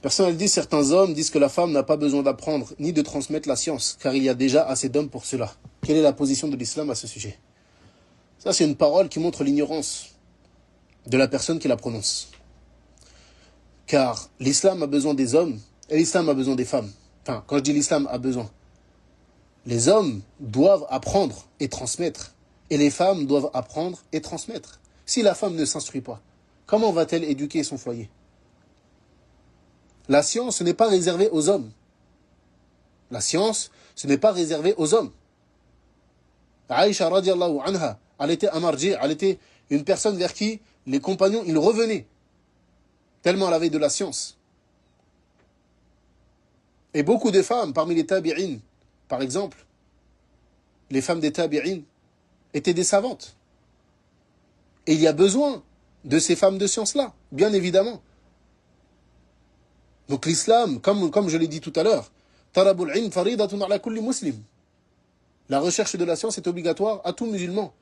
Personne elle dit, certains hommes disent que la femme n'a pas besoin d'apprendre ni de transmettre la science, car il y a déjà assez d'hommes pour cela. Quelle est la position de l'islam à ce sujet? Ça, c'est une parole qui montre l'ignorance de la personne qui la prononce. Car l'islam a besoin des hommes et l'islam a besoin des femmes. Enfin, quand je dis l'islam a besoin, les hommes doivent apprendre et transmettre, et les femmes doivent apprendre et transmettre. Si la femme ne s'instruit pas, comment va-t-elle éduquer son foyer? La science, ce n'est pas réservé aux hommes. La science, ce n'est pas réservé aux hommes. Aïcha radiallahu anha, elle était un marji, elle était une personne vers qui les compagnons, ils revenaient, tellement elle avait de la science. Et beaucoup de femmes, parmi les tabi'in, par exemple, les femmes des tabi'in étaient des savantes. Et il y a besoin de ces femmes de science-là, bien évidemment. Donc l'islam, comme je l'ai dit tout à l'heure, talabul ilm faridatun ala kulli muslim. La recherche de la science est obligatoire à tout musulman.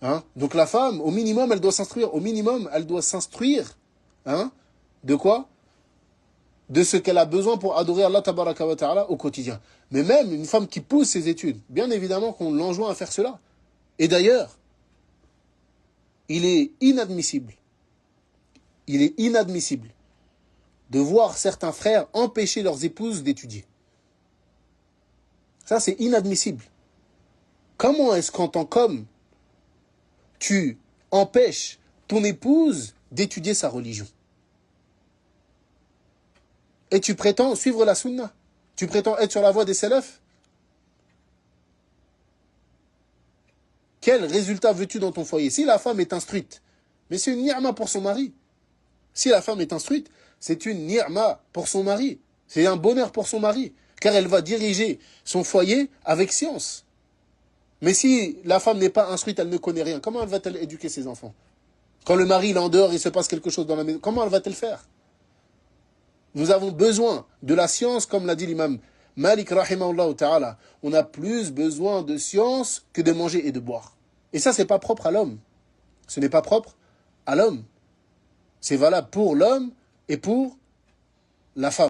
Hein? Donc la femme, au minimum, elle doit s'instruire. Au minimum, elle doit s'instruire. Hein? De quoi? De ce qu'elle a besoin pour adorer Allah tabaraka wa ta'ala au quotidien. Mais même une femme qui pousse ses études, bien évidemment qu'on l'enjoint à faire cela. Et d'ailleurs, il est inadmissible de voir certains frères empêcher leurs épouses d'étudier. Ça, c'est inadmissible. Comment est-ce qu'en tant qu'homme, tu empêches ton épouse d'étudier sa religion? Et tu prétends suivre la sunna? Tu prétends être sur la voie des salafs? Quel résultat veux-tu dans ton foyer? Si la femme est instruite, mais c'est une ni'ma pour son mari. Si la femme est instruite, c'est une ni'ma pour son mari. C'est un bonheur pour son mari, car elle va diriger son foyer avec science. Mais si la femme n'est pas instruite, elle ne connaît rien, comment elle va-t-elle éduquer ses enfants? Quand le mari il est en dehors, il se passe quelque chose dans la maison, comment elle va-t-elle faire? Nous avons besoin de la science, comme l'a dit l'imam Malik rahimahullah ta'ala. On a plus besoin de science que de manger et de boire. Et ça, c'est pas propre à l'homme. Ce n'est pas propre à l'homme. C'est valable pour l'homme et pour la femme.